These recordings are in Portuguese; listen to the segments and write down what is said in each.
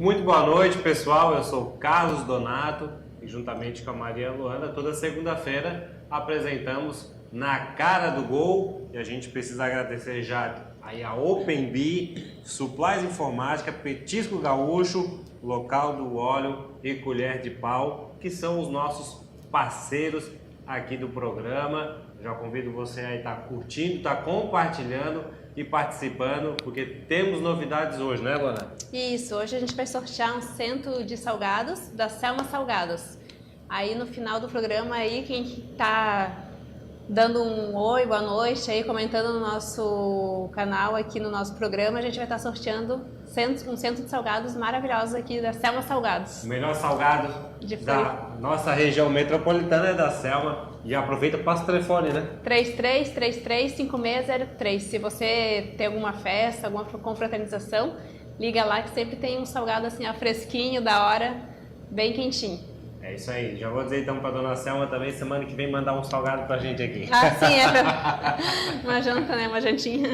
Muito boa noite, pessoal. Eu sou Carlos Donato e juntamente com a Maria Luana, toda segunda-feira apresentamos Na Cara do Gol e a gente precisa agradecer já aí a OpenBee, Supplies Informática, Petisco Gaúcho, Local do Óleo e Colher de Pau, que são os nossos parceiros aqui do programa. Já convido você a estar curtindo, estar compartilhando e participando, porque temos novidades hoje, né, Luana? Isso, hoje a gente vai sortear um cento de salgados da Selma Salgados. Aí no final do programa, aí quem está dando um oi, boa noite, aí comentando no nosso canal, aqui no nosso programa, a gente vai estar sorteando um cento de salgados maravilhosos aqui da Selma Salgados. O melhor salgado da nossa região metropolitana é da Selma. E aproveita e passa o telefone, né? 3333-5603. Se você tem alguma festa, alguma confraternização, liga lá que sempre tem um salgado assim, ó, fresquinho, da hora, bem quentinho. É isso aí. Já vou dizer então pra dona Selma também, semana que vem, mandar um salgado pra gente aqui. Ah, sim, uma janta, né? Uma jantinha.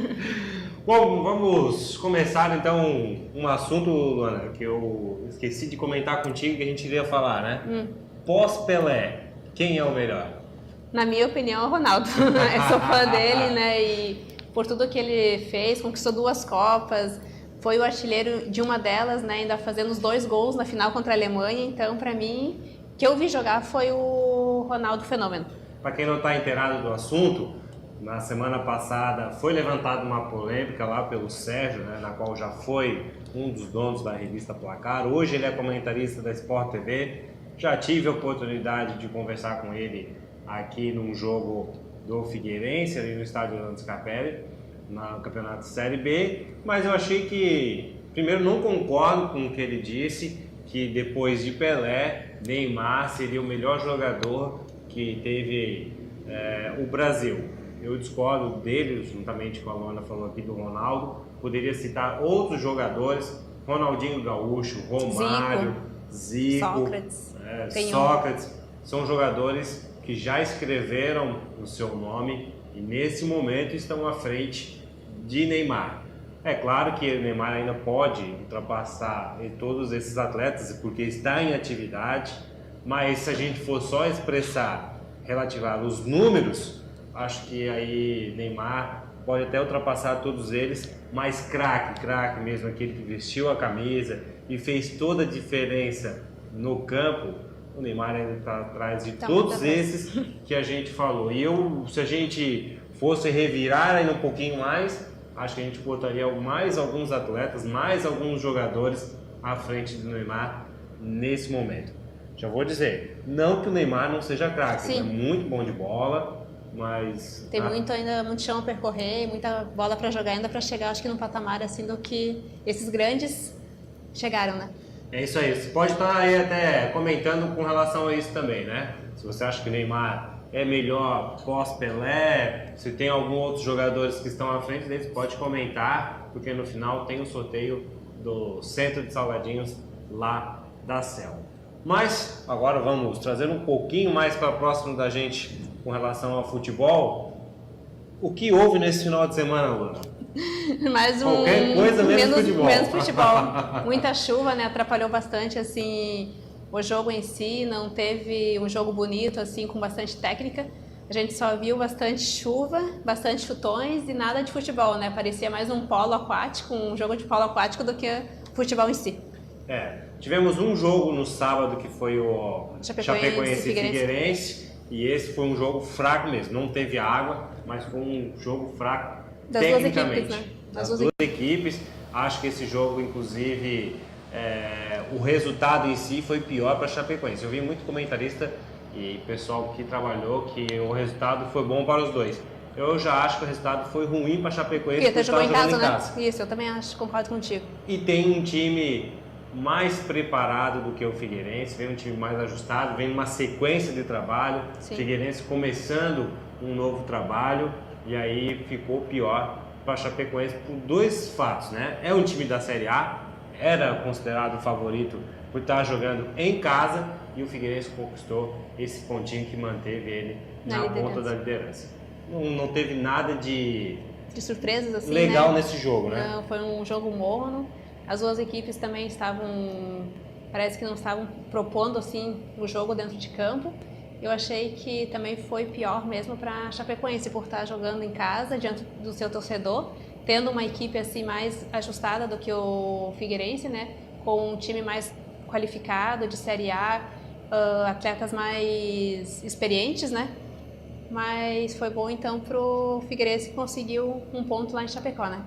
Bom, vamos começar então um assunto, Luana, que eu esqueci de comentar contigo que a gente iria falar, né? Pós-Pelé, quem é o melhor? Na minha opinião, é o Ronaldo. Eu sou fã dele, né? E por tudo que ele fez, conquistou 2 Copas, foi o artilheiro de uma delas, né? Ainda fazendo os 2 gols na final contra a Alemanha. Então, para mim, que eu vi jogar foi o Ronaldo Fenômeno. Para quem não está inteirado do assunto, na semana passada foi levantada uma polêmica lá pelo Sérgio, né? Na qual já foi um dos donos da revista Placar. Hoje ele é comentarista da Sport TV. Já tive a oportunidade de conversar com ele aqui num jogo do Figueirense, ali no estádio Orlando Scarpelli, no campeonato Série B, mas eu achei que, primeiro, não concordo com o que ele disse, que depois de Pelé, Neymar seria o melhor jogador que teve o Brasil. Eu discordo dele, juntamente com a Luana falou aqui do Ronaldo, poderia citar outros jogadores, Ronaldinho Gaúcho, Romário, Zico, Sócrates, são jogadores que já escreveram o seu nome e nesse momento estão à frente de Neymar. É claro que o Neymar ainda pode ultrapassar todos esses atletas porque está em atividade, mas se a gente for só expressar, relativar os números, acho que aí Neymar pode até ultrapassar todos eles, mas craque mesmo, aquele que vestiu a camisa e fez toda a diferença no campo, o Neymar ainda está atrás de todos esses que a gente falou. E se a gente fosse revirar ainda um pouquinho mais, acho que a gente botaria mais alguns atletas, mais alguns jogadores à frente do Neymar nesse momento. Já vou dizer, não que o Neymar não seja craque, ele é muito bom de bola, mas... Tem muito chão a percorrer, muita bola para jogar ainda para chegar, acho que num patamar assim do que esses grandes chegaram, né? É isso aí, você pode estar aí até comentando com relação a isso também, né? Se você acha que o Neymar é melhor pós-Pelé, se tem alguns outros jogadores que estão à frente deles, pode comentar, porque no final tem o sorteio do centro de salgadinhos lá da Selma. Mas agora vamos trazer um pouquinho mais para próximo da gente com relação ao futebol. O que houve nesse final de semana, Luna? Mais qualquer coisa menos futebol. Menos futebol. Muita chuva, né? Atrapalhou bastante assim o jogo em si. Não teve um jogo bonito assim com bastante técnica. A gente só viu bastante chuva, bastante chutões e nada de futebol, né? Parecia mais um polo aquático, um jogo de polo aquático do que futebol em si. Tivemos um jogo no sábado que foi o Chapecoense e Figueirense. E esse foi um jogo fraco mesmo. Não teve água, mas foi um jogo fraco. Das tecnicamente, duas equipes, né? Das duas equipes. Acho que esse jogo, inclusive, o resultado em si foi pior para a Chapecoense. Eu vi muito comentarista e pessoal que trabalhou que o resultado foi bom para os dois. Eu já acho que o resultado foi ruim para a Chapecoense porque estava jogando em casa. Né? Isso, eu também acho, concordo contigo. E tem um time mais preparado do que o Figueirense, vem um time mais ajustado, vem uma sequência de trabalho. Sim. Figueirense começando um novo trabalho. E aí ficou pior para a Chapecoense por 2 fatos, né? É um time da Série A, era considerado o favorito por estar jogando em casa e o Figueirense conquistou esse pontinho que manteve ele na ponta da liderança. Não teve nada de surpresas assim, legal, né? nesse jogo, né? Não, foi um jogo morno. As duas equipes também parece que não estavam propondo assim o jogo dentro de campo. Eu achei que também foi pior mesmo para a Chapecoense por estar jogando em casa diante do seu torcedor, tendo uma equipe assim mais ajustada do que o Figueirense, né? Com um time mais qualificado de Série A, atletas mais experientes, né? Mas foi bom então pro Figueirense que conseguiu um ponto lá em Chapecó, né?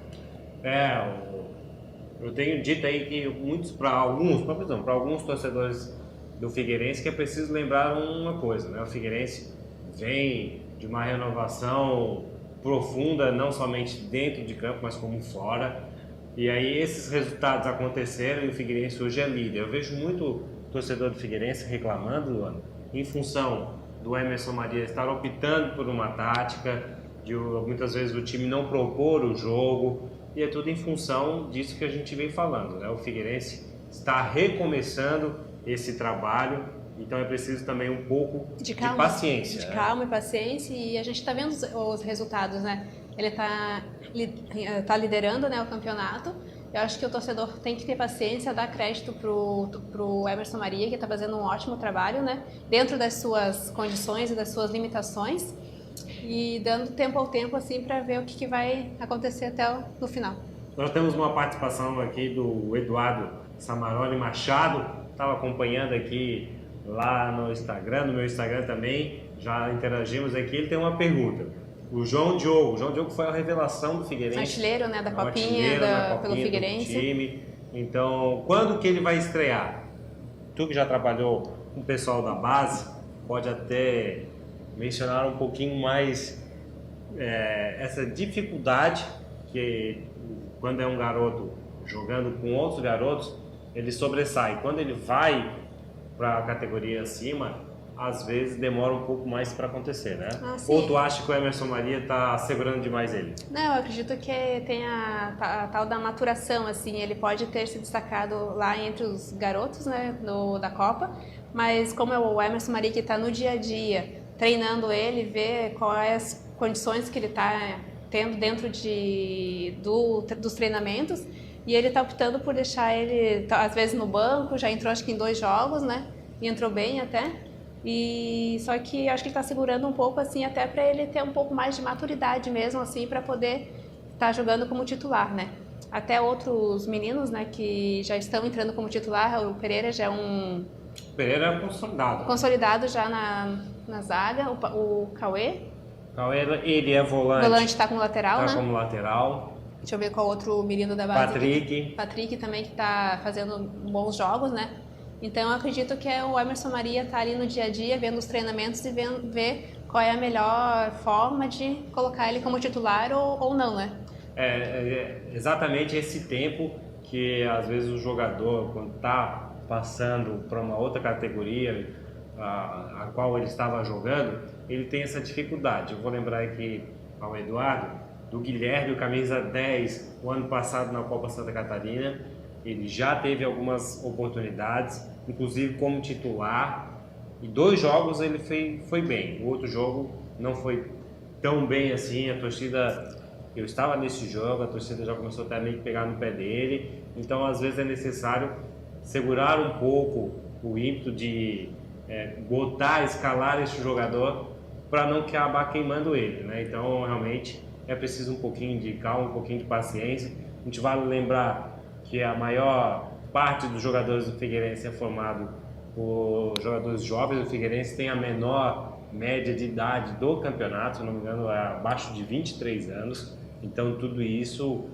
Eu tenho dito aí que para alguns torcedores do Figueirense que é preciso lembrar uma coisa, né? O Figueirense vem de uma renovação profunda, não somente dentro de campo, mas como fora. E aí esses resultados aconteceram e o Figueirense hoje é líder. Eu vejo muito torcedor do Figueirense reclamando, Luana, em função do Emerson Maria estar optando por uma tática, de muitas vezes o time não propor o jogo, e é tudo em função disso que a gente vem falando, né? O Figueirense está recomeçando esse trabalho, então é preciso também um pouco de paciência. De calma e paciência, e a gente está vendo os resultados, né? Ele está liderando, né, o campeonato. Eu acho que o torcedor tem que ter paciência, dar crédito pro Emerson Maria, que está fazendo um ótimo trabalho, né? Dentro das suas condições e das suas limitações, e dando tempo ao tempo assim para ver o que vai acontecer até no final. Nós temos uma participação aqui do Eduardo Samaroli Machado, estava acompanhando aqui lá no Instagram, no meu Instagram também, já interagimos aqui. Ele tem uma pergunta. O João Diogo foi a revelação do Figueirense. Artilheiro, né, da Copinha, pelo Figueirense. Time. Então, quando que ele vai estrear? Tu que já trabalhou com o pessoal da base, pode até mencionar um pouquinho mais essa dificuldade que quando é um garoto jogando com outros garotos, ele sobressai. Quando ele vai para a categoria acima, às vezes demora um pouco mais para acontecer, né? Ou tu acha que o Emerson Maria está segurando demais ele? Não, eu acredito que tem a tal da maturação, assim, ele pode ter se destacado lá entre os garotos, né, da Copa, mas como é o Emerson Maria que está no dia a dia, treinando ele, ver quais as condições que ele está tendo dentro dos treinamentos, e ele está optando por deixar ele, às vezes, no banco, já entrou acho que em 2 jogos, né, e entrou bem até. E só que acho que ele está segurando um pouco assim até para ele ter um pouco mais de maturidade mesmo assim para poder estar jogando como titular, né? Até outros meninos, né, que já estão entrando como titular, o Pereira já é um Pereira é consolidado já na zaga, o Cauê, ele é volante. O volante está como lateral, né? Como lateral. Deixa eu ver qual outro menino da base. Patrick também que está fazendo bons jogos, né? Então, eu acredito que o Emerson Maria está ali no dia a dia, vendo os treinamentos e ver qual é a melhor forma de colocar ele como titular ou não, né? Exatamente esse tempo que, às vezes, o jogador, quando está passando para uma outra categoria a qual ele estava jogando, ele tem essa dificuldade. Eu vou lembrar aqui ao Eduardo, do Guilherme, o camisa 10, o ano passado na Copa Santa Catarina. Ele já teve algumas oportunidades, inclusive como titular, e 2 jogos ele foi bem. O outro jogo não foi tão bem assim, eu estava nesse jogo, a torcida já começou até a meio que pegar no pé dele, então às vezes é necessário segurar um pouco o ímpeto de escalar esse jogador para não acabar queimando ele, né? Então realmente é preciso um pouquinho de calma, um pouquinho de paciência. A gente vale lembrar que a maior parte dos jogadores do Figueirense é formado por jogadores jovens. O Figueirense tem a menor média de idade do campeonato, se não me engano é abaixo de 23 anos, então tudo isso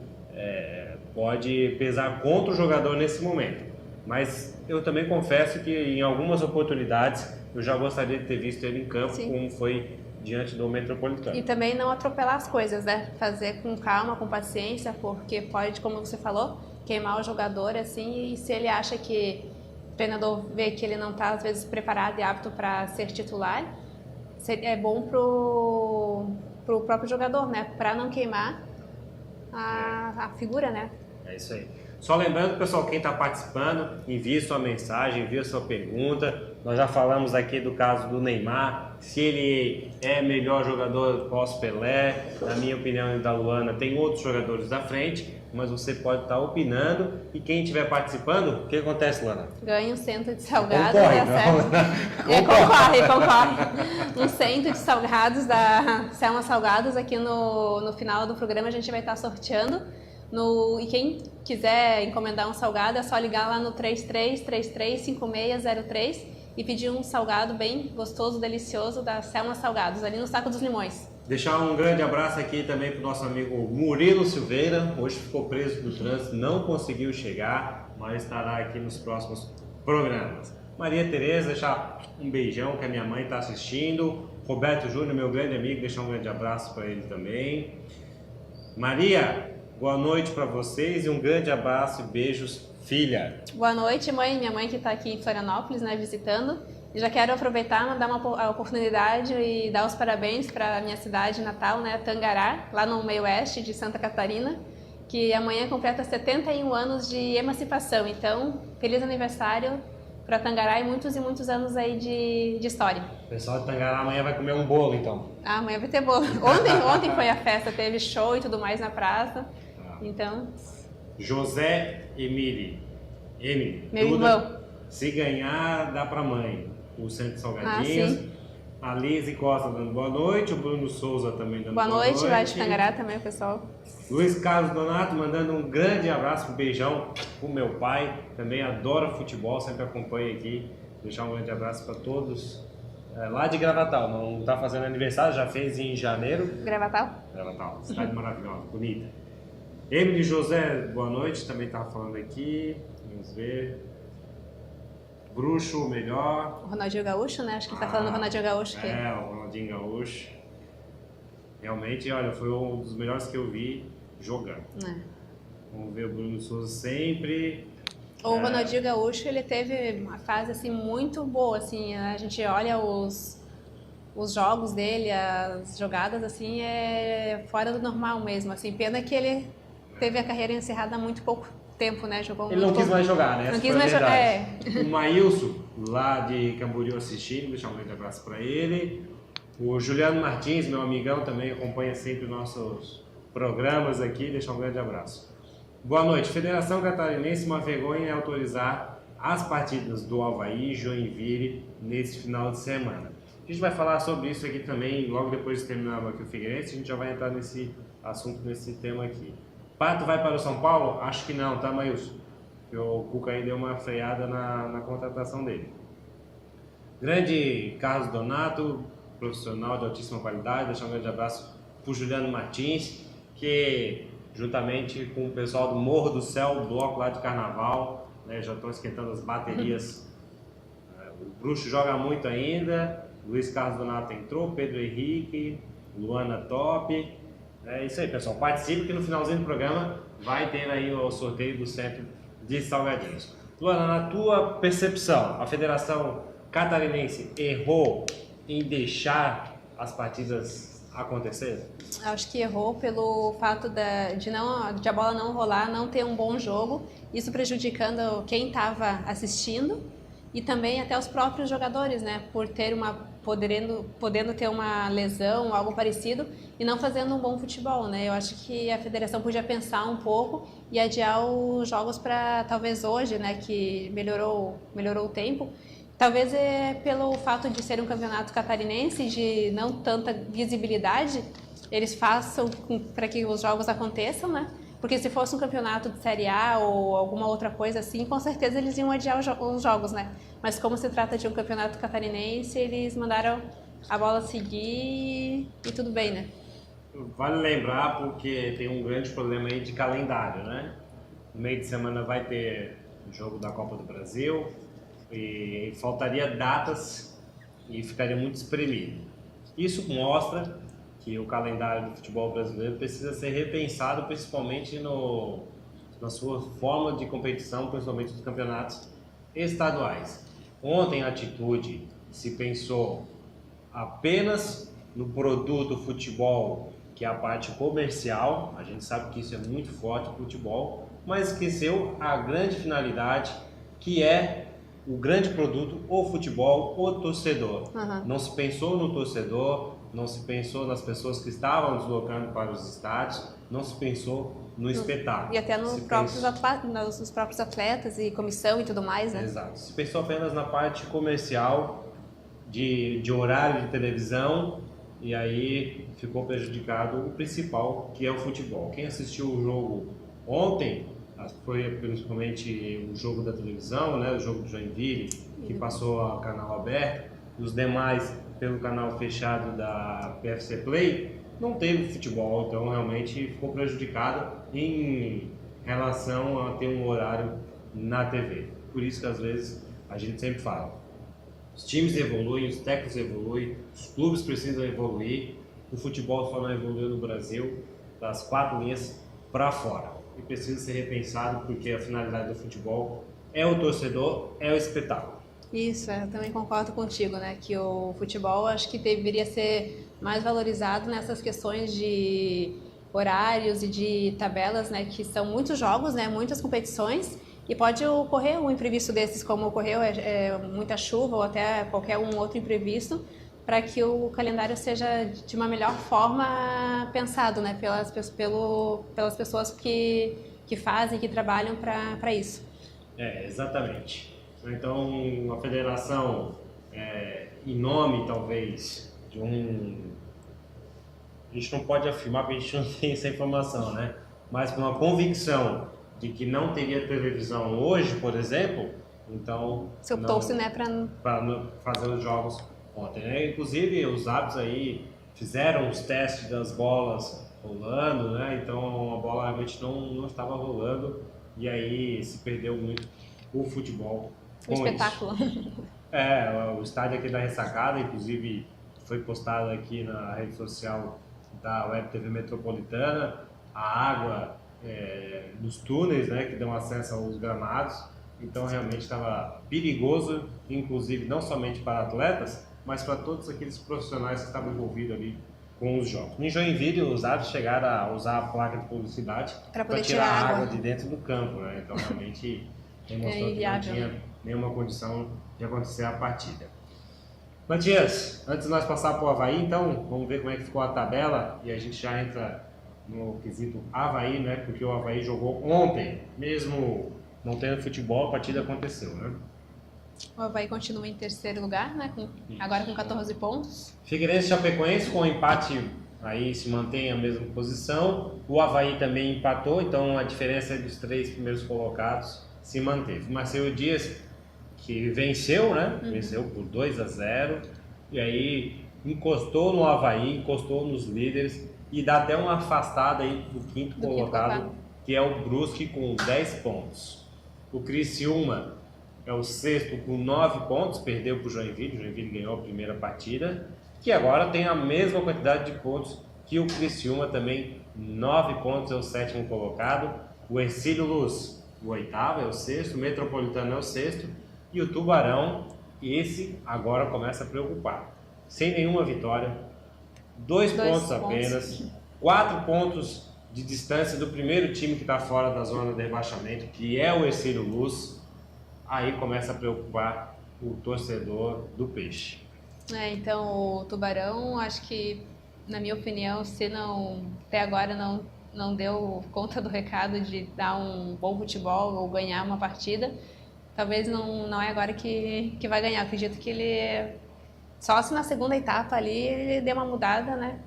pode pesar contra o jogador nesse momento. Mas eu também confesso que em algumas oportunidades eu já gostaria de ter visto ele em campo, sim, como foi diante do Metropolitano. E também não atropelar as coisas, né? Fazer com calma, com paciência, porque pode, como você falou, queimar o jogador, assim, e se ele acha que o treinador vê que ele não está, às vezes, preparado e apto para ser titular, é bom pro próprio jogador, né? Para não queimar a figura, né? É isso aí. Só lembrando, pessoal, quem está participando, envie sua mensagem, envie sua pergunta. Nós já falamos aqui do caso do Neymar, se ele é melhor jogador pós-Pelé. Na minha opinião e da Luana, tem outros jogadores da frente. mas você pode estar opinando. E quem estiver participando, o que acontece, Luana? Ganha um cento de salgados. Concorre, concorre. Um cento de salgados da Selma Salgados. Aqui no final do programa a gente vai estar sorteando. E quem quiser encomendar um salgado é só ligar lá no 33335603 e pedir um salgado bem gostoso, delicioso da Selma Salgados, ali no Saco dos Limões. Deixar um grande abraço aqui também para o nosso amigo Murilo Silveira. Hoje ficou preso no trânsito, não conseguiu chegar, mas estará aqui nos próximos programas. Maria Tereza, deixar um beijão que a minha mãe está assistindo. Roberto Júnior, meu grande amigo, deixar um grande abraço para ele também. Maria, boa noite para vocês e um grande abraço e beijos, filha. Boa noite, mãe. Minha mãe que está aqui em Florianópolis, né, visitando. E já quero aproveitar, mandar a oportunidade e dar os parabéns para a minha cidade natal, né, Tangará, lá no meio oeste de Santa Catarina, que amanhã completa 71 anos de emancipação. Então, feliz aniversário para Tangará e muitos anos aí de história. O pessoal de Tangará amanhã vai comer um bolo, então. Ah, amanhã vai ter bolo. Ontem foi a festa, teve show e tudo mais na praça. Então... José Emily, meu irmão. Se ganhar, dá pra mãe. O Centro Salgadinhos. A Liz Costa dando boa noite. O Bruno Souza também dando boa noite. Boa noite, lá de Tangará também, pessoal. Luiz Carlos Donato mandando um grande abraço, um beijão pro meu pai. Também adora futebol, sempre acompanha aqui. Deixar um grande abraço para todos. Lá de Gravatal, não tá fazendo aniversário, já fez em janeiro. Gravatal, cidade maravilhosa, bonita. Emily José, boa noite, também estava falando aqui. Vamos ver. Bruxo, melhor. O Ronaldinho Gaúcho, né? Acho que ele tá falando do Ronaldinho Gaúcho aqui. O Ronaldinho Gaúcho. Realmente, olha, foi um dos melhores que eu vi jogando. Vamos ver o Bruno Souza sempre. O Ronaldinho Gaúcho, ele teve uma fase assim muito boa, assim, a gente olha os jogos dele, as jogadas, assim, é fora do normal mesmo, assim, pena que ele teve a carreira encerrada há muito pouco tempo, né, jogou ele não quis mais jogar, né? Não quis mais jogar, O Maílson, lá de Camboriú assistindo, deixar um grande abraço para ele. O Juliano Martins, meu amigão, também acompanha sempre nossos programas aqui, deixar um grande abraço. Boa noite. Federação Catarinense, uma vergonha é autorizar as partidas do Avaí e Joinville nesse final de semana. A gente vai falar sobre isso aqui também, logo depois de terminar aqui o Figueirense, a gente já vai entrar nesse assunto, nesse tema aqui. Pato vai para o São Paulo? Acho que não, tá, Maílson? O Cuca aí deu uma freada na contratação dele. Grande Carlos Donato, profissional de altíssima qualidade, deixar um grande abraço para o Juliano Martins, que juntamente com o pessoal do Morro do Céu, o bloco lá de Carnaval, né, já estão esquentando as baterias. O Bruxo joga muito ainda, Luiz Carlos Donato entrou, Pedro Henrique, Luana Top. É isso aí, pessoal. Participe que no finalzinho do programa vai ter aí o sorteio do Centro de Salgadinhos. Luana, na tua percepção, a Federação Catarinense errou em deixar as partidas acontecerem? Acho que errou pelo fato de a bola não rolar, não ter um bom jogo, isso prejudicando quem estava assistindo e também até os próprios jogadores, né, por ter podendo ter uma lesão, algo parecido, e não fazendo um bom futebol, né? Eu acho que a federação podia pensar um pouco e adiar os jogos para talvez hoje, né, que melhorou o tempo. Talvez pelo fato de ser um campeonato catarinense de não tanta visibilidade, eles façam para que os jogos aconteçam, né? Porque se fosse um campeonato de Série A ou alguma outra coisa assim, com certeza eles iam adiar os jogos, né? Mas como se trata de um campeonato catarinense, eles mandaram a bola seguir e tudo bem, né? Vale lembrar porque tem um grande problema aí de calendário, né? No meio de semana vai ter o jogo da Copa do Brasil e faltaria datas e ficaria muito espremido. Isso mostra que o calendário do futebol brasileiro precisa ser repensado, principalmente na sua forma de competição, principalmente dos campeonatos estaduais. Ontem a atitude se pensou apenas no produto futebol, que é a parte comercial, a gente sabe que isso é muito forte no futebol, mas esqueceu a grande finalidade, que é o grande produto, o futebol, o torcedor. Não se pensou no torcedor, não se pensou nas pessoas que estavam deslocando para os estádios, não se pensou no espetáculo. E até nos próprios atletas e comissão e tudo mais, né? Exato. Se pensou apenas na parte comercial, de horário de televisão, e aí ficou prejudicado o principal, que é o futebol. Quem assistiu o jogo ontem, foi principalmente o jogo da televisão, né, o jogo do Joinville, que passou ao canal aberto, os demais pelo canal fechado da PFC Play, não teve futebol, então realmente ficou prejudicado em relação a ter um horário na TV. Por isso que às vezes a gente sempre fala, os times evoluem, os técnicos evoluem, os clubes precisam evoluir, o futebol só não evoluiu no Brasil das 4 linhas para fora. E precisa ser repensado porque a finalidade do futebol é o torcedor, é o espetáculo. Isso, eu também concordo contigo, né? Que o futebol acho que deveria ser mais valorizado nessas questões de horários e de tabelas, né? Que são muitos jogos, né? Muitas competições e pode ocorrer um imprevisto desses, como ocorreu muita chuva ou até qualquer um outro imprevisto, para que o calendário seja de uma melhor forma pensado, né? Pelas pessoas que fazem, que trabalham para isso. Exatamente. Então, a federação, em nome, talvez, de um... A gente não pode afirmar porque a gente não tem essa informação, né? Mas com uma convicção de que não teria televisão hoje, por exemplo, então... Se optou-se, né, para fazer os jogos ontem, né? Inclusive, os árbitros aí fizeram os testes das bolas rolando, né? Então, a bola realmente não estava rolando e aí se perdeu muito o futebol. O espetáculo. O estádio aqui da Ressacada, inclusive foi postado aqui na rede social da Web TV Metropolitana, a água nos túneis, né, que dão acesso aos gramados, então realmente estava perigoso, inclusive não somente para atletas, mas para todos aqueles profissionais que estavam envolvidos ali com os jogos. Em Joinville, os árbitros chegaram a usar a placa de publicidade para tirar a água de dentro do campo, né? Então realmente demonstrou que não tinha nenhuma condição de acontecer a partida. Matias, antes de nós passar para o Avaí, então, vamos ver como é que ficou a tabela e a gente já entra no quesito Avaí, né? Porque o Avaí jogou ontem, mesmo não tendo futebol, a partida aconteceu, né? O Avaí continua em terceiro lugar, né? Agora com 14 pontos. Figueirense e Chapecoense com empate aí se mantém a mesma posição. O Avaí também empatou, então a diferença dos 3 primeiros colocados se manteve. Marcelo Dias, que venceu, né? Venceu por 2-0 e aí encostou no Avaí, encostou nos líderes e dá até uma afastada aí do quinto colocado, que é o Brusque com 10 pontos. O Criciúma é o sexto com 9 pontos, perdeu para o Joinville. O Joinville ganhou a primeira partida, que agora tem a mesma quantidade de pontos que o Criciúma também, 9 pontos, é o sétimo colocado. O Hercílio Luz, o oitavo, é o sexto. O Metropolitano é o sexto. E o Tubarão, esse agora começa a preocupar. Sem nenhuma vitória, 2 pontos apenas, 4 pontos de distância do primeiro time que está fora da zona de rebaixamento, que é o Hercílio Luz. Aí começa a preocupar o torcedor do Peixe. Então o Tubarão, acho que, na minha opinião, se não até agora não deu conta do recado de dar um bom futebol ou ganhar uma partida, talvez não é agora que vai ganhar. Acredito que ele, só se na segunda etapa ali ele dê uma mudada, né?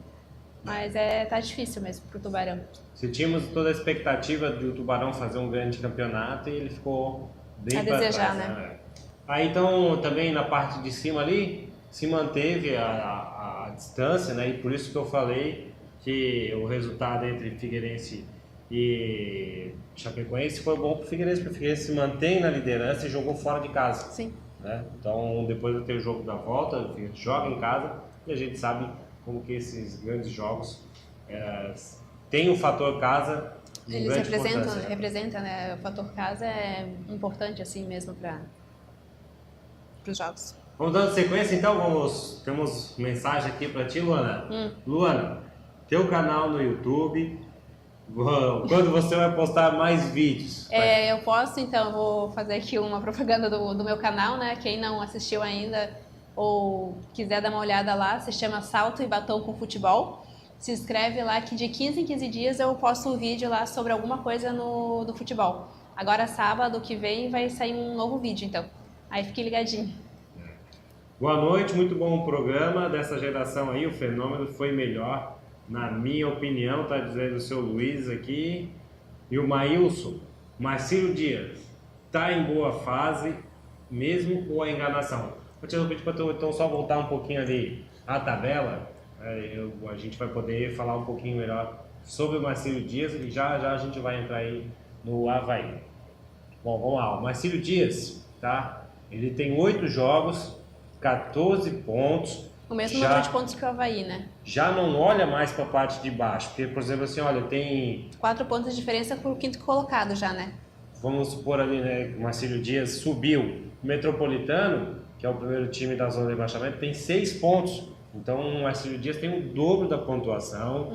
Mas tá difícil mesmo pro Tubarão. Se tínhamos toda a expectativa de o Tubarão fazer um grande campeonato, e ele ficou bem para desejar, trás, né? Aí então também na parte de cima ali se manteve a distância, né? E por isso que eu falei que o resultado entre Figueirense e Chapecoense foi bom para o Figueirense, porque o Figueirense se mantém na liderança e jogou fora de casa. Sim. Né? Então depois vai ter o jogo da volta, o Figueirense joga em casa e a gente sabe como que esses grandes jogos tem o fator casa. Eles representam, né? O fator casa é importante assim mesmo para os jogos. Vamos dando sequência então, temos mensagem aqui para ti, Luana. Luana, teu canal no YouTube, quando você vai postar mais vídeos? Eu posto, então, vou fazer aqui uma propaganda do meu canal, né? Quem não assistiu ainda ou quiser dar uma olhada lá, se chama Salto e Batom com Futebol. Se inscreve lá que de 15 em 15 dias eu posto um vídeo lá sobre alguma coisa do futebol. Agora sábado que vem vai sair um novo vídeo, então. Aí fique ligadinho. Boa noite, muito bom o programa dessa geração aí, o fenômeno foi melhor, na minha opinião, tá dizendo o seu Luiz aqui. E o Maílson, Marcílio Dias, tá em boa fase, mesmo com a enganação? Vou te pedir para tu então só voltar um pouquinho ali a tabela. A gente vai poder falar um pouquinho melhor sobre o Marcílio Dias e já a gente vai entrar aí no Avaí. Bom, vamos lá, o Marcílio Dias, tá? Ele tem 8 jogos, 14 pontos. O mesmo número de pontos que o Avaí, né? Já não olha mais para a parte de baixo, porque, por exemplo, assim, olha, tem 4 pontos de diferença por quinto colocado já, né? Vamos supor ali, né, que o Marcílio Dias subiu. O Metropolitano, que é o primeiro time da zona de rebaixamento, tem 6 pontos. Então o Marcílio Dias tem o dobro da pontuação.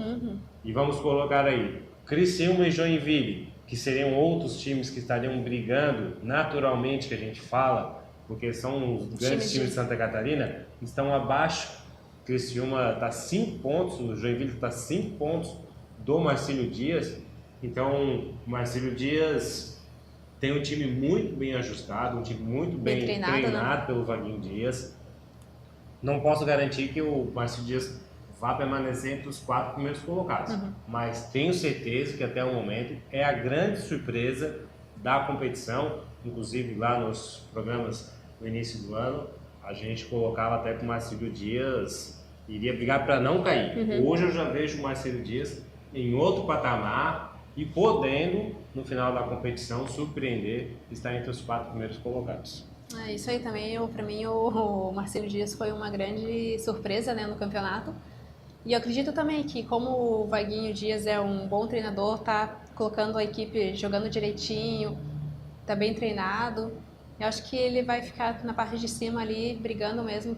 E vamos colocar aí Criciúma e Joinville, que seriam outros times que estariam brigando naturalmente, que a gente fala, porque são os grandes times de Santa Catarina, estão abaixo. Criciúma está 5 pontos, o Joinville está 5 pontos do Marcílio Dias. Então o Marcílio Dias tem um time muito bem ajustado, um time muito bem treinado, né? Pelo Vaguinho Dias. Não posso garantir que o Marcílio Dias vá permanecer entre os 4 primeiros colocados, mas tenho certeza que até o momento é a grande surpresa da competição. Inclusive lá nos programas no início do ano, a gente colocava até que o Marcílio Dias iria brigar para não cair. Hoje eu já vejo o Marcílio Dias em outro patamar e podendo, no final da competição, surpreender, estar entre os 4 primeiros colocados. É isso aí também, para mim o Marcílio Dias foi uma grande surpresa, né, no campeonato. E eu acredito também que como o Vaguinho Dias é um bom treinador, tá colocando a equipe jogando direitinho, tá bem treinado, eu acho que ele vai ficar na parte de cima ali, brigando mesmo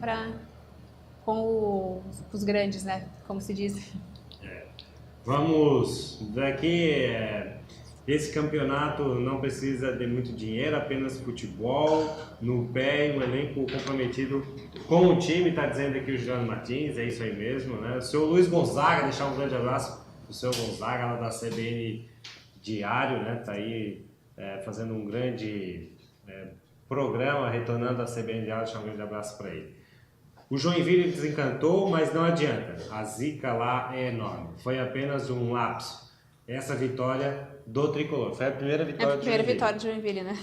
com os grandes, né, como se diz. Vamos daqui... Esse campeonato não precisa de muito dinheiro, apenas futebol, no pé e um elenco comprometido com o time, está dizendo aqui o Juliano Martins, é isso aí mesmo, né? O seu Luiz Gonzaga, deixar um grande abraço para o seu Gonzaga, lá da CBN Diário, né? Está aí fazendo um grande programa, retornando à CBN Diário, deixar um grande abraço para ele. O Joinville desencantou, mas não adianta, a zica lá é enorme, foi apenas um lapso. Essa vitória do Tricolor. Foi a primeira vitória do Joinville. Vitória de Joinville, né?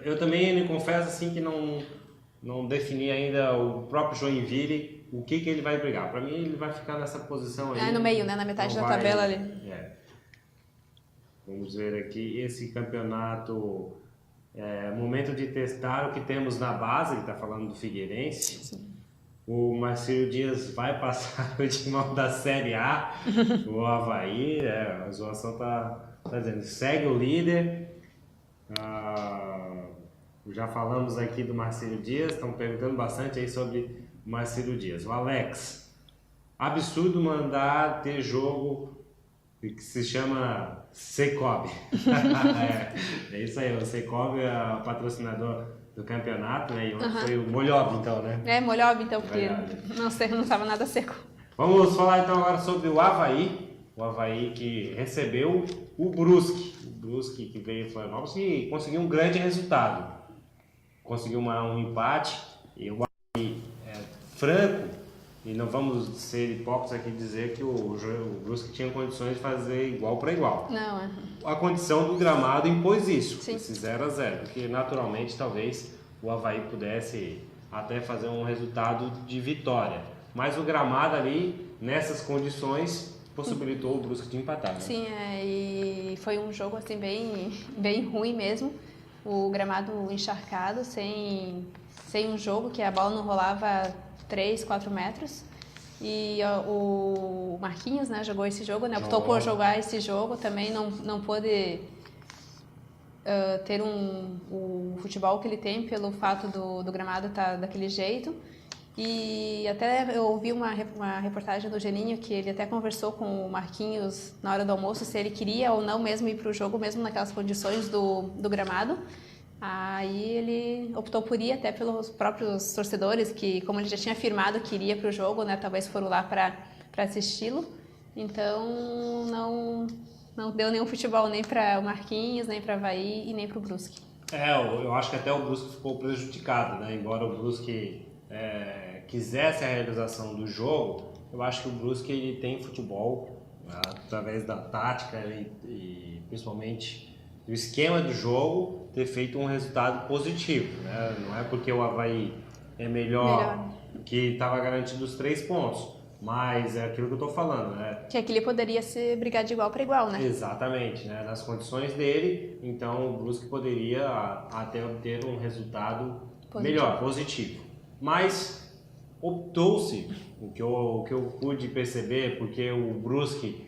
Eu também me confesso assim que não defini ainda o próprio Joinville, o que ele vai brigar. Para mim ele vai ficar nessa posição aí. No meio, né? Na metade da tabela ali. Vamos ver aqui, esse campeonato, momento de testar o que temos na base, ele está falando do Figueirense. Sim. O Marcílio Dias vai passar o timão da Série A, o Avaí, a zoação tá dizendo, segue o líder. Já falamos aqui do Marcílio Dias, estão perguntando bastante aí sobre o Marcílio Dias. O Alex, absurdo mandar ter jogo que se chama Secob. É isso aí, o Secob é o patrocinador do campeonato, né? E ontem foi o Molhov, então, né? Molhov, então, porque não estava nada seco. Vamos falar então agora sobre o Avaí. O Avaí que recebeu o Brusque. O Brusque que veio em Florianópolis e conseguiu um grande resultado. Conseguiu um empate. E o Avaí franco, e não vamos ser hipócritas aqui dizer que o Brusque tinha condições de fazer igual para igual. Não, A condição do gramado impôs isso, Sim. Esse 0-0, porque naturalmente talvez o Avaí pudesse até fazer um resultado de vitória. Mas o gramado ali, nessas condições, possibilitou o Brusque de empatar. Né? Sim, e foi um jogo assim bem ruim mesmo. O gramado encharcado, sem um jogo que a bola não rolava 3, 4 metros. E o Marquinhos, né, jogou esse jogo, né, optou por jogar esse jogo, também não pôde ter o futebol que ele tem pelo fato do gramado estar daquele jeito. E até eu ouvi uma reportagem do Geninho que ele até conversou com o Marquinhos na hora do almoço se ele queria ou não mesmo ir para o jogo, mesmo naquelas condições do gramado. Aí ele optou por ir até pelos próprios torcedores, que como ele já tinha afirmado que iria para o jogo, né, talvez foram lá para assisti-lo. Então não deu nenhum futebol nem para o Marquinhos, nem para o Avaí e nem para o Brusque. Eu acho que até o Brusque ficou prejudicado, né? Embora o Brusque quisesse a realização do jogo, eu acho que o Brusque ele tem futebol, né, através da tática e principalmente do esquema do jogo, ter feito um resultado positivo, né? Não é porque o Avaí é melhor. Que estava garantido os 3 pontos, mas é aquilo que eu estou falando, né? Que aquele poderia se brigar de igual para igual, né? Exatamente, né? Nas condições dele, então o Brusque poderia até obter um resultado melhor, positivo. Mas optou-se, o que eu pude perceber, porque o Brusque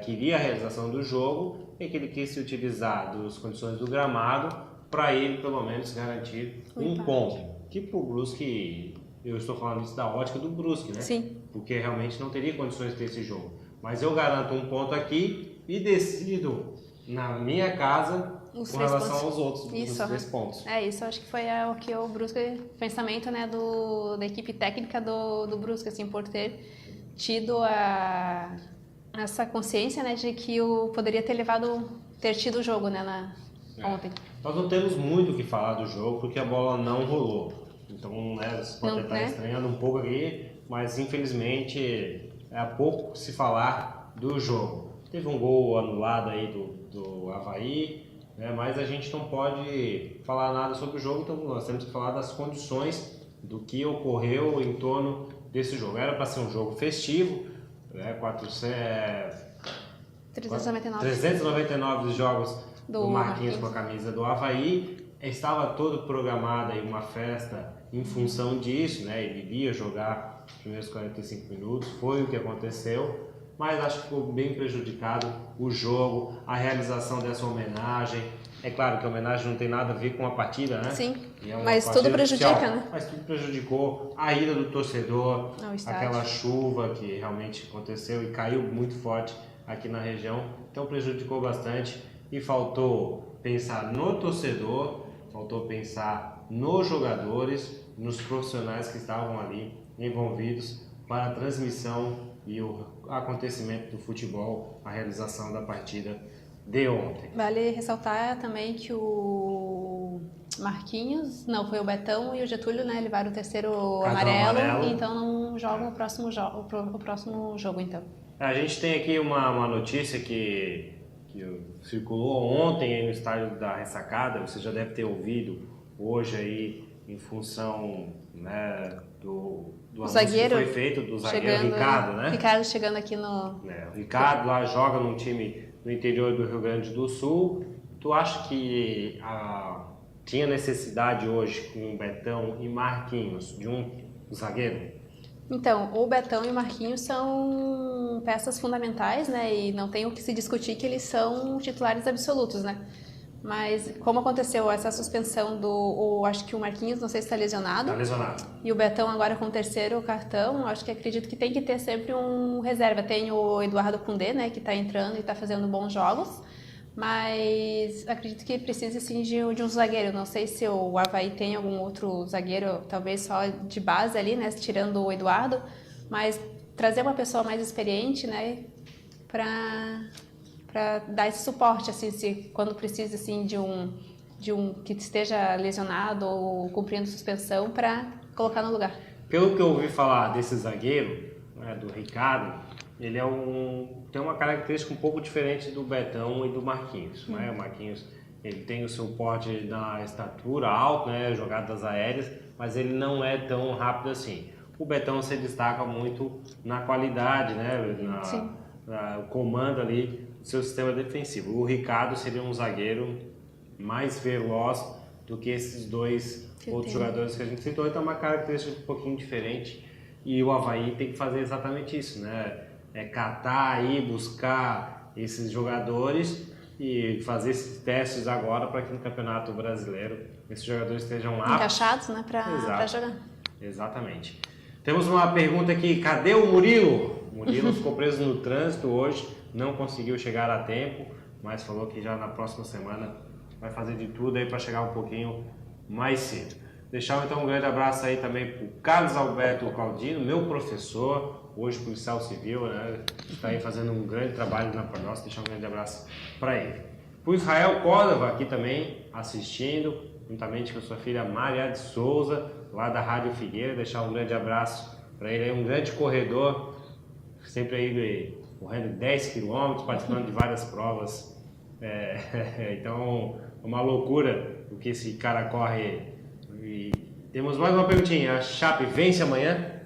queria a realização do jogo, é que ele quis se utilizar das condições do gramado para ele, pelo menos, garantir um ponto. Que para o Brusque, eu estou falando isso da ótica do Brusque, né? Sim. Porque realmente não teria condições de ter esse jogo. Mas eu garanto um ponto aqui e decido na minha casa com relação aos outros, os 3 pontos. Isso, acho que foi o que o Brusque, pensamento, né, da equipe técnica do Brusque, assim, por ter tido essa consciência, né, de que poderia ter tido o jogo, né, ontem. Nós não temos muito o que falar do jogo porque a bola não rolou. Então, né, você pode estar estranhando um pouco aqui, mas infelizmente é pouco se falar do jogo. Teve um gol anulado aí do Avaí, né, mas a gente não pode falar nada sobre o jogo, então nós temos que falar das condições do que ocorreu em torno desse jogo. Era para ser um jogo festivo, né, 399 jogos do Marquinhos com a camisa do Avaí. Estava todo programado aí uma festa em função disso, né? Ele iria jogar os primeiros 45 minutos, foi o que aconteceu, mas acho que ficou bem prejudicado o jogo, a realização dessa homenagem. É claro que a homenagem não tem nada a ver com a partida, né? Sim, mas tudo prejudica, oficial, né? Mas tudo prejudicou a ida do torcedor, aquela chuva que realmente aconteceu e caiu muito forte aqui na região, então prejudicou bastante e faltou pensar no torcedor, faltou pensar nos jogadores, nos profissionais que estavam ali envolvidos para a transmissão e o acontecimento do futebol, a realização da partida de ontem. Vale ressaltar também que o Marquinhos, não, foi o Betão e o Getúlio, né, levaram o terceiro amarelo, então não jogam o próximo jogo, então. A gente tem aqui uma notícia que circulou ontem aí no estádio da Ressacada, você já deve ter ouvido hoje aí em função, né, do zagueiro que foi feito do zagueiro Ricardo, né? Ricardo chegando aqui no... O Ricardo lá joga num time do interior do Rio Grande do Sul. Tu acha que tinha necessidade hoje com o Betão e Marquinhos de um zagueiro? Então, o Betão e o Marquinhos são peças fundamentais, né? E não tem o que se discutir que eles são titulares absolutos, né? Mas como aconteceu essa suspensão acho que o Marquinhos, não sei se está lesionado. Está lesionado. E o Betão agora com o terceiro cartão, acredito que tem que ter sempre um reserva. Tem o Eduardo Cundê, né, que está entrando e está fazendo bons jogos. Mas acredito que precisa sim de um zagueiro. Não sei se o Avaí tem algum outro zagueiro, talvez só de base ali, né, tirando o Eduardo. Mas trazer uma pessoa mais experiente, né, para dar esse suporte, assim, quando precisa, assim, de um que esteja lesionado ou cumprindo suspensão, para colocar no lugar. Pelo que eu ouvi falar desse zagueiro, né, do Ricardo, ele tem uma característica um pouco diferente do Betão e do Marquinhos, né? O Marquinhos, ele tem o seu porte na estatura alto, né, jogadas aéreas, mas ele não é tão rápido assim. O Betão se destaca muito na qualidade, né, o comando ali do seu sistema defensivo. O Ricardo seria um zagueiro mais veloz do que esses dois outros jogadores que a gente citou, então é uma característica um pouquinho diferente. E o Avaí tem que fazer exatamente isso, né? Catar aí, buscar esses jogadores e fazer esses testes agora para que no Campeonato Brasileiro esses jogadores estejam lá encaixados, né, para jogar. Exatamente. Temos uma pergunta aqui, cadê o Murilo? O Murilo ficou preso no trânsito hoje, não conseguiu chegar a tempo, mas falou que já na próxima semana vai fazer de tudo aí para chegar um pouquinho mais cedo. Deixar então um grande abraço aí também para o Carlos Alberto Claudino, meu professor, hoje policial civil, né? Está aí fazendo um grande trabalho na nossa. Deixar um grande abraço para ele. Para o Israel Córdova aqui também assistindo, juntamente com a sua filha Maria de Souza, lá da Rádio Figueira. Deixar um grande abraço para ele, um grande corredor, sempre aí correndo 10 km, participando de várias provas. Então, é uma loucura o que esse cara corre. E temos mais uma perguntinha. A Chape vence amanhã?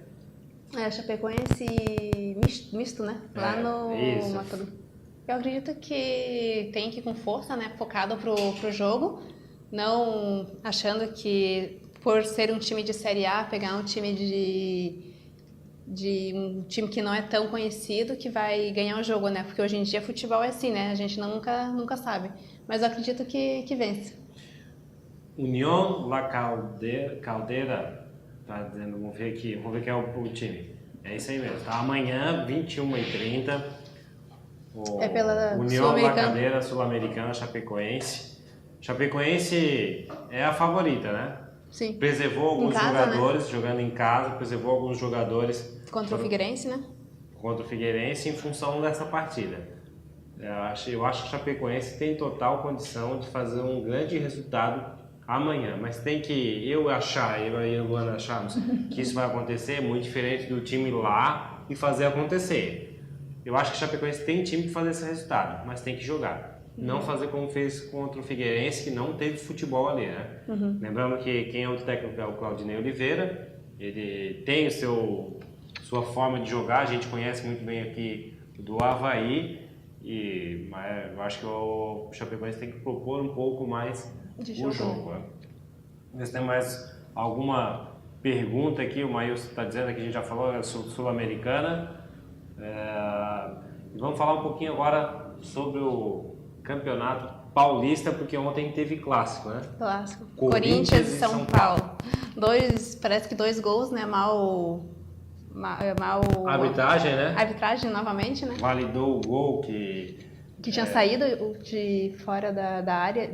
A Chapecoense misto, né? Lá no Matador. Eu acredito que tem que ir com força, né? Focado pro jogo. Não achando que por ser um time de Série A, pegar um time de um time que não é tão conhecido que vai ganhar o jogo, né? Porque hoje em dia futebol é assim, né? A gente nunca sabe. Mas eu acredito que vence. União La Caldeira, tá dizendo, vamos ver quem é o time. É isso aí mesmo, tá? Amanhã, 21h30, pela União La Caldeira Sul-Americana Chapecoense. Chapecoense é a favorita, né? Sim. Preservou alguns jogadores, né? Jogando em casa, preservou alguns jogadores. Contra o Figueirense, né? Contra o Figueirense em função dessa partida. Eu acho que o Chapecoense tem total condição de fazer um grande resultado amanhã, mas tem que eu e o Luana acharmos que isso vai acontecer muito diferente do time lá e fazer acontecer. Eu acho que o Chapecoense tem time para fazer esse resultado, mas tem que jogar. Não fazer como fez contra o Figueirense, que não teve futebol ali, né? Lembrando que quem é o técnico é o Claudinei Oliveira, ele tem sua forma de jogar, a gente conhece muito bem aqui do Avaí, mas eu acho que o Chapecoense tem que propor um pouco mais o jogo. Né? Se tem mais alguma pergunta aqui, o Maílson está dizendo que a gente já falou, é Sul-Americana. Vamos falar um pouquinho agora sobre o Campeonato Paulista, porque ontem teve clássico, né? Clássico. Corinthians e São Paulo. Parece que 2 gols, né? Mal A arbitragem, né? A arbitragem novamente, né? Validou o gol que tinha saído de fora da área,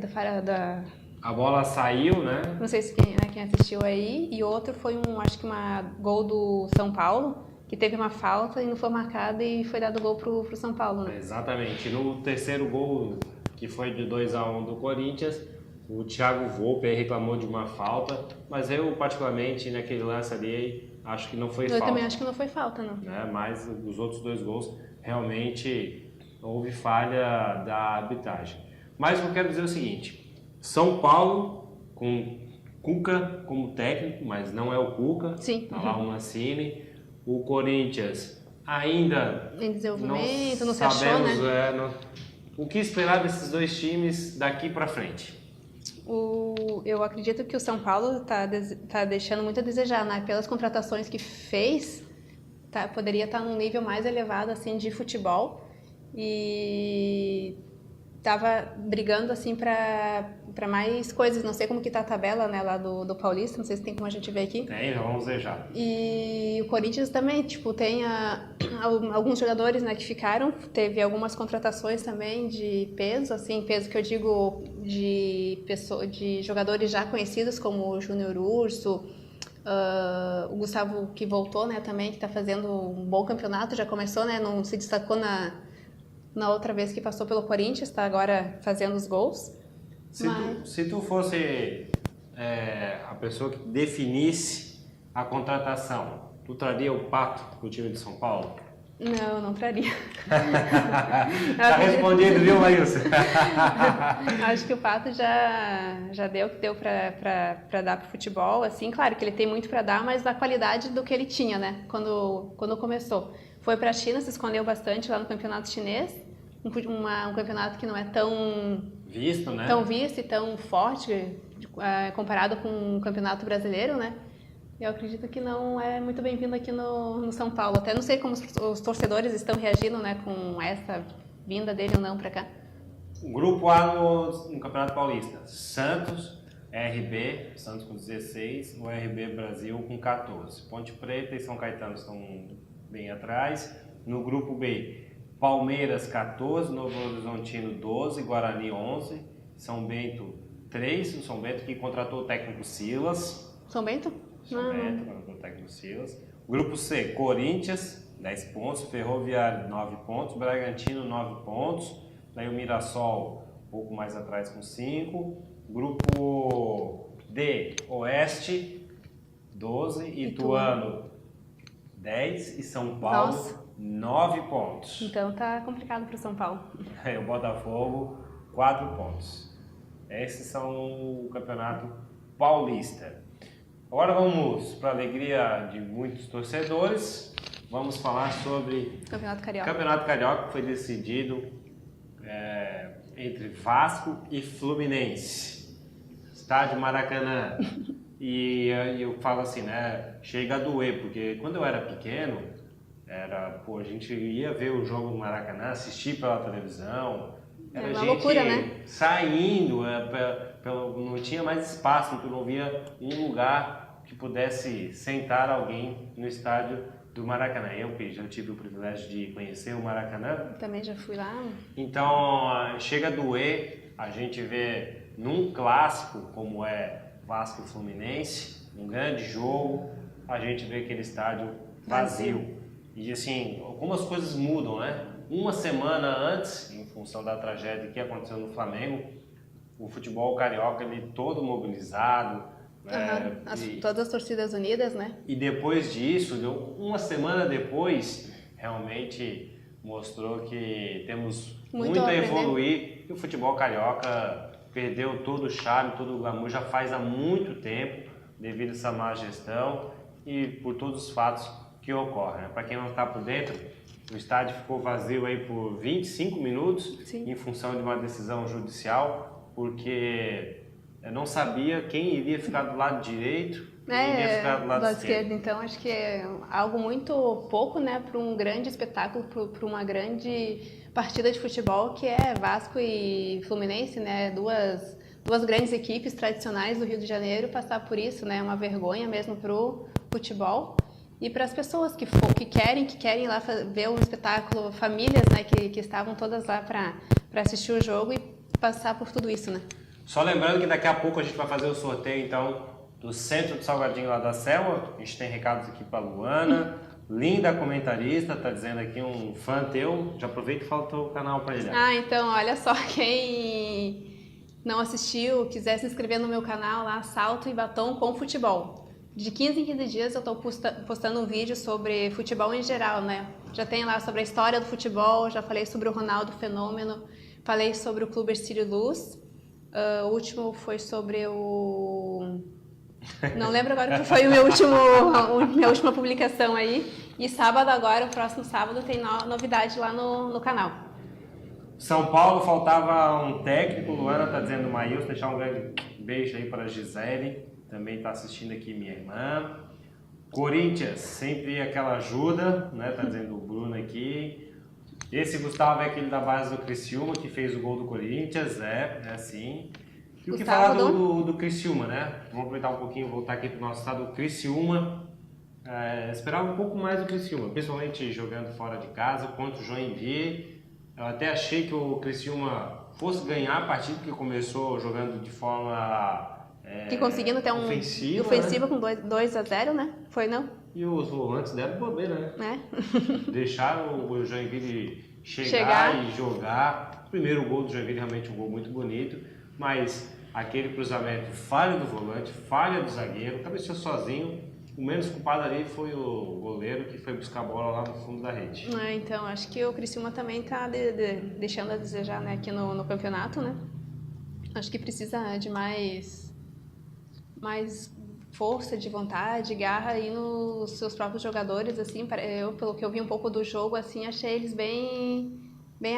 a bola saiu, né? Não sei se quem assistiu aí. E outro foi acho que uma gol do São Paulo, que teve uma falta e não foi marcada e foi dado gol pro São Paulo, né? Exatamente. No terceiro gol, que foi de 2-1 do Corinthians, o Thiago Volpe reclamou de uma falta, mas eu particularmente naquele lance ali acho que não foi falta. Eu também acho que não foi falta, não. Né? Mas os outros 2 gols realmente houve falha da arbitragem. Mas eu quero dizer o seguinte, São Paulo com Cuca como técnico, mas não é o Cuca. Sim. Tá lá o Mancini. O Corinthians ainda em desenvolvimento, não se sabemos, achou, né? O que esperar desses 2 times daqui para frente? Eu acredito que o São Paulo tá deixando muito a desejar, né? Pelas contratações que fez, poderia estar num nível mais elevado assim de futebol e tava brigando assim para mais coisas. Não sei como que tá a tabela, né, lá do Paulista, não sei se tem como a gente ver aqui. Tem, vamos ver já. E o Corinthians também, tipo, tem alguns jogadores, né, que ficaram, teve algumas contratações também de peso, assim, peso que eu digo de jogadores já conhecidos como o Júnior Urso, o Gustavo que voltou, né, também, que está fazendo um bom campeonato, já começou, né, não se destacou na outra vez que passou pelo Corinthians, está agora fazendo os gols. Se tu fosse a pessoa que definisse a contratação, tu traria o Pato para o time de São Paulo? Não traria. Tá respondido, viu, Maílson? Acho que o Pato já deu o que deu para dar para o futebol. Assim, claro que ele tem muito para dar, mas da qualidade do que ele tinha, né? Quando começou. Foi para a China, se escondeu bastante lá no campeonato chinês. Um campeonato que não é tão visto, né? Tão visto e tão forte comparado com o campeonato brasileiro, né? Eu acredito que não é muito bem-vindo aqui no São Paulo. Até não sei como os torcedores estão reagindo, né, com essa vinda dele ou não para cá. Grupo A no Campeonato Paulista. Santos, RB, Santos com 16, o RB Brasil com 14. Ponte Preta e São Caetano estão bem atrás. No grupo B, Palmeiras 14, Novo Horizontino 12, Guarani 11, São Bento 3, o São Bento que contratou o técnico Silas. São Bento? São Bento, contratou o técnico Silas. Grupo C, Corinthians, 10 pontos, Ferroviário, 9 pontos, Bragantino, 9 pontos, daí o Mirassol, um pouco mais atrás com 5. Grupo D, Oeste, 12, Ituano, 10 e São Paulo, Nossa. 9 pontos. Então tá complicado para o São Paulo. O Botafogo, 4 pontos. Esses são o Campeonato Paulista. Agora vamos, para a alegria de muitos torcedores, vamos falar sobre Campeonato o Carioca. Campeonato Carioca, que foi decidido entre Vasco e Fluminense. Estádio Maracanã. E eu falo assim, né? Chega a doer, porque quando eu era pequeno, a gente ia ver o jogo no Maracanã, assistir pela televisão. Era uma gente loucura, né? saindo, não tinha mais espaço, tu não via um lugar que pudesse sentar alguém no estádio do Maracanã. Eu já tive o privilégio de conhecer o Maracanã. Também já fui lá. Então, chega a doer a gente ver num clássico como é Vasco e Fluminense, um grande jogo, a gente vê aquele estádio vazio. E assim, algumas coisas mudam, né? Uma semana antes, em função da tragédia que aconteceu no Flamengo, o futebol carioca ele todo mobilizado. Né? Todas as torcidas unidas, né? E depois disso, uma semana depois, realmente mostrou que temos muito a evoluir. E o futebol carioca perdeu todo o charme, todo o glamour, já faz há muito tempo, devido a essa má gestão e por todos os fatos que ocorrem. Né? Para quem não está por dentro, o estádio ficou vazio aí por 25 minutos, Sim. Em função de uma decisão judicial, porque não sabia quem iria ficar do lado direito e quem iria ficar do lado esquerdo. Então, acho que é algo muito pouco, né, para um grande espetáculo, para uma grande partida de futebol, que é Vasco e Fluminense, né, duas grandes equipes tradicionais do Rio de Janeiro, passar por isso, né, é uma vergonha mesmo para o futebol. E para as pessoas que querem ir lá ver um espetáculo, famílias, né, que estavam todas lá para assistir o jogo e passar por tudo isso, né? Só lembrando que daqui a pouco a gente vai fazer o sorteio, então, do Centro de Salgadinho lá da Selma. A gente tem recados aqui para Luana, linda comentarista, tá dizendo aqui um fã teu. Já aproveita e fala o teu canal para ele. Então, olha só, quem não assistiu, quiser se inscrever no meu canal lá, Salto e Batom com Futebol. De 15 em 15 dias eu estou postando um vídeo sobre futebol em geral, né? Já tem lá sobre a história do futebol, já falei sobre o Ronaldo Fenômeno, falei sobre o Clube Ercílio Luz, o último foi sobre o... Não lembro agora que foi a minha última publicação aí. E sábado agora, o próximo sábado, tem novidade lá no canal. São Paulo faltava um técnico, Luana está dizendo Maílson, deixar um grande beijo aí para a Gisele. Também está assistindo aqui minha irmã. Corinthians, sempre aquela ajuda, né? Tá dizendo o Bruno aqui. Esse Gustavo é aquele da base do Criciúma, que fez o gol do Corinthians, sim. E o que falar do Criciúma, né? Vamos aproveitar um pouquinho, voltar aqui para o nosso estado. O Criciúma, esperava um pouco mais do Criciúma, principalmente jogando fora de casa, contra o Joinville. Eu até achei que o Criciúma fosse ganhar a partida, que começou jogando de forma... que conseguindo ter ofensiva, né? Com 2-0, né? Foi, não? E os volantes deram bobeira, né? Deixaram o Joinville chegar e jogar. O primeiro gol do Joinville realmente um gol muito bonito, mas aquele cruzamento, falha do volante, falha do zagueiro, cabeceou sozinho. O menos culpado ali foi o goleiro que foi buscar a bola lá no fundo da rede. Então, acho que o Criciúma também está deixando a desejar, né, aqui no campeonato, né? Acho que precisa de mais força de vontade, garra aí nos seus próprios jogadores, assim, eu, pelo que eu vi um pouco do jogo, assim, achei eles bem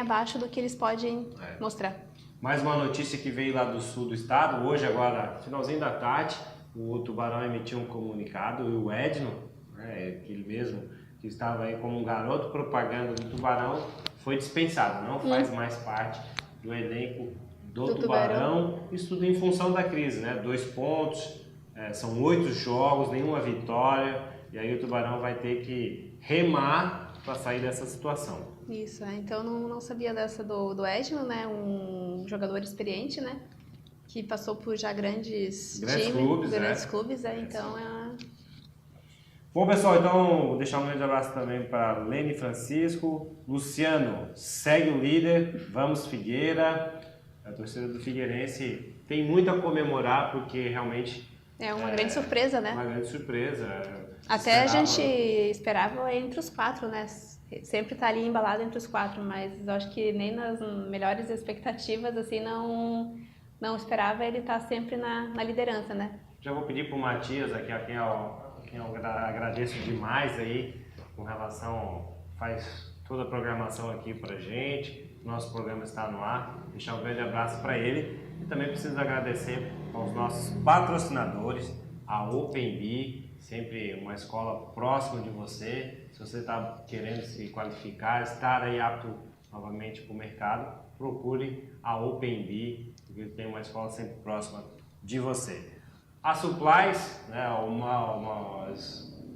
abaixo do que eles podem mostrar. Mais uma notícia que veio lá do sul do estado, hoje agora, finalzinho da tarde, o Tubarão emitiu um comunicado e o Edno, aquele mesmo que estava aí como um garoto propaganda do Tubarão, foi dispensado, não faz mais parte do elenco do Tubarão. Isso tudo em função da crise, né? 2 pontos, são 8 jogos, nenhuma vitória, e aí o Tubarão vai ter que remar para sair dessa situação. Isso, então não sabia dessa do Edno, né? Um jogador experiente, né? Que passou por já grandes clubes, então Bom, pessoal, então vou deixar um grande abraço também para Lene Francisco. Luciano, segue o líder, vamos Figueira. A torcida do Figueirense tem muito a comemorar, porque realmente... É uma grande surpresa, né? Uma grande surpresa. Até a gente esperava entre os 4, né? Sempre tá ali embalado entre os 4, mas eu acho que nem nas melhores expectativas, assim, não esperava ele estar sempre na liderança, né? Já vou pedir para o Matias, aqui, a quem eu agradeço demais aí, com relação, faz toda a programação aqui pra gente, nosso programa está no ar, deixar um grande abraço para ele e também preciso agradecer aos nossos patrocinadores, a OpenB, sempre uma escola próxima de você. Se você está querendo se qualificar, estar aí apto novamente para o mercado, procure a OpenB, porque tem uma escola sempre próxima de você. A Supplies, né,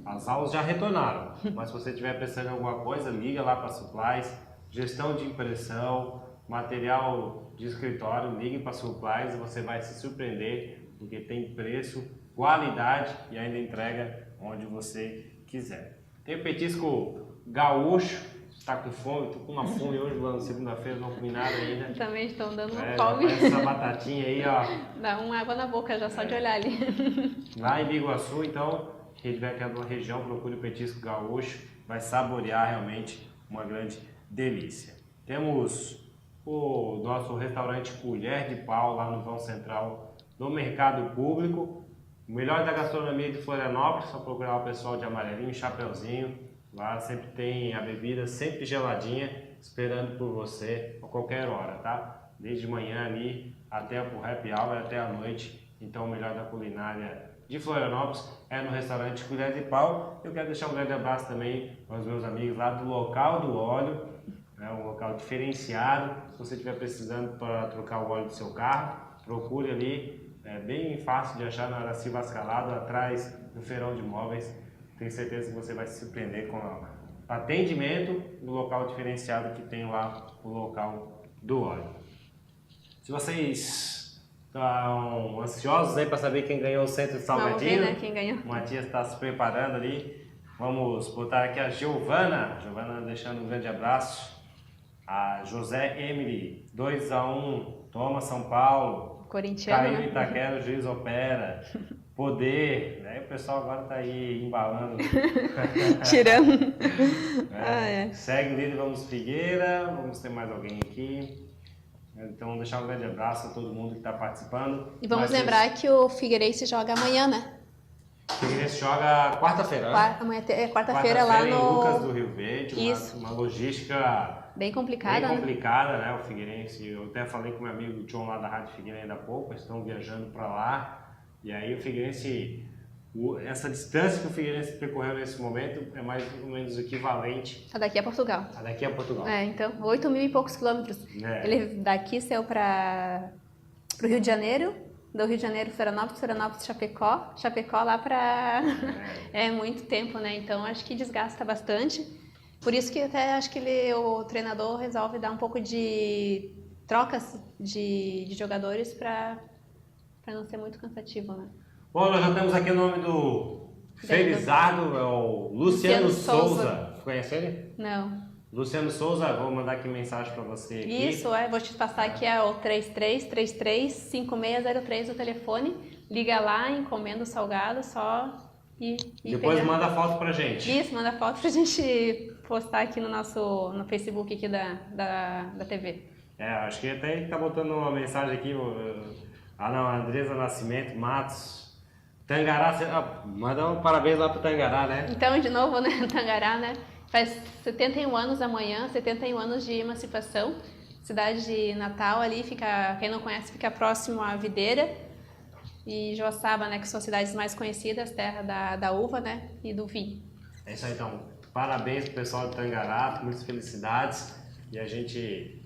as aulas já retornaram, mas se você estiver precisando de alguma coisa, liga lá para a Supplies, gestão de impressão, material de escritório, ligue para a Supplies e você vai se surpreender, porque tem preço, qualidade e ainda entrega onde você quiser. Tem o petisco gaúcho, está com fome, estou com uma fome hoje, na segunda-feira, não comi nada ainda. Também estão dando uma fome. Essa batatinha aí, ó. Dá uma água na boca já só de olhar ali. Lá em Biguaçu, então, quem tiver aqui na região, procure o petisco gaúcho, vai saborear realmente uma grande delícia. Temos o nosso restaurante Colher de Pau, lá no vão central do Mercado Público. O melhor da gastronomia de Florianópolis, só procurar o pessoal de amarelinho, chapeuzinho. Lá sempre tem a bebida sempre geladinha, esperando por você a qualquer hora, tá? Desde manhã ali até o happy hour, até a noite. Então o melhor da culinária de Florianópolis é no restaurante Colher de Pau. Eu quero deixar um grande abraço também aos meus amigos lá do Local do Óleo, né? Um local diferenciado. Se você estiver precisando para trocar o óleo do seu carro, procure ali. É bem fácil de achar na Araci Vascalado, atrás do Feirão de Móveis. Tenho certeza que você vai se surpreender com o atendimento do local diferenciado que tem lá, o Local do Óleo. Se vocês estão ansiosos aí para saber quem ganhou o centro de Salgadinho, vamos ver, né, quem ganhou. O Matias está se preparando ali. Vamos botar aqui a Giovana deixando um grande abraço. A José Emily, 2-1, toma São Paulo. Corintiano, Caiu né? Itaquera, o juiz opera. Poder, né? O pessoal agora tá aí embalando. Tirando. Segue o líder, vamos Figueira. Vamos ter mais alguém aqui. Então, deixar um grande abraço a todo mundo que está participando. E vamos lembrar que o Figueirense joga amanhã, né? O Figueirense joga quarta-feira. Amanhã é quarta-feira lá no... em Lucas do Rio Verde. Isso. Uma logística... Bem complicada, né? O Figueirense, eu até falei com meu amigo John lá da Rádio Figueira ainda há pouco, eles estão viajando para lá, e aí o Figueirense, essa distância que o Figueirense percorreu nesse momento é mais ou menos equivalente daqui a Portugal. Então, 8 mil e poucos quilômetros. Ele daqui saiu para o Rio de Janeiro, do Rio de Janeiro, Florianópolis, Chapecó lá para... É muito tempo, né? Então, acho que desgasta bastante. Por isso que até acho que o treinador resolve dar um pouco de trocas de jogadores para não ser muito cansativo, né? Bom, nós já temos aqui o nome do Felizardo, é o Luciano Souza. Conhece ele? Não. Luciano Souza, vou mandar aqui mensagem para você. Isso, vou te passar aqui o 3333-5603 o telefone. Liga lá, encomenda o salgado só e depois manda foto pra gente. Isso, manda foto pra gente postar aqui no Facebook aqui da TV. Acho que até ele tá botando uma mensagem aqui, a Andresa Nascimento, Matos, Tangará, manda um parabéns lá pro Tangará, né? Então, de novo, né, Tangará, né? Faz 71 anos amanhã, 71 anos de emancipação, cidade de Natal ali, quem não conhece, fica próximo à Videira. E Joaçaba, né, que são cidades mais conhecidas, terra da uva, né, e do vinho. É isso aí, então. Parabéns pro pessoal de Tangará, muitas felicidades. E a gente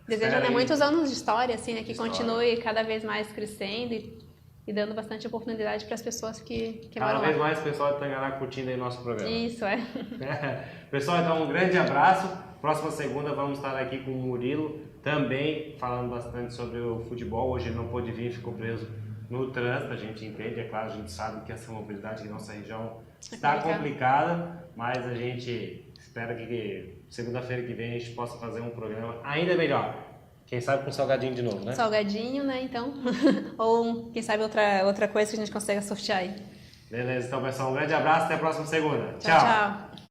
deseja, né, muitos anos de história, assim, né, que continue cada vez mais crescendo e dando bastante oportunidade para as pessoas que moram lá. Cada vez mais o pessoal de Tangará curtindo aí nosso programa. Isso, Pessoal, então um grande abraço. Próxima segunda vamos estar aqui com o Murilo Também falando bastante sobre o futebol. Hoje ele não pôde vir, ficou preso no trânsito. A gente entende, é claro, a gente sabe que essa mobilidade aqui na nossa região está complicada, mas a gente espera que segunda-feira que vem a gente possa fazer um programa ainda melhor. Quem sabe com salgadinho de novo, né? Salgadinho, né, então. Ou quem sabe outra coisa que a gente consiga sortear aí. Beleza, então pessoal, um grande abraço, até a próxima segunda. Tchau, tchau.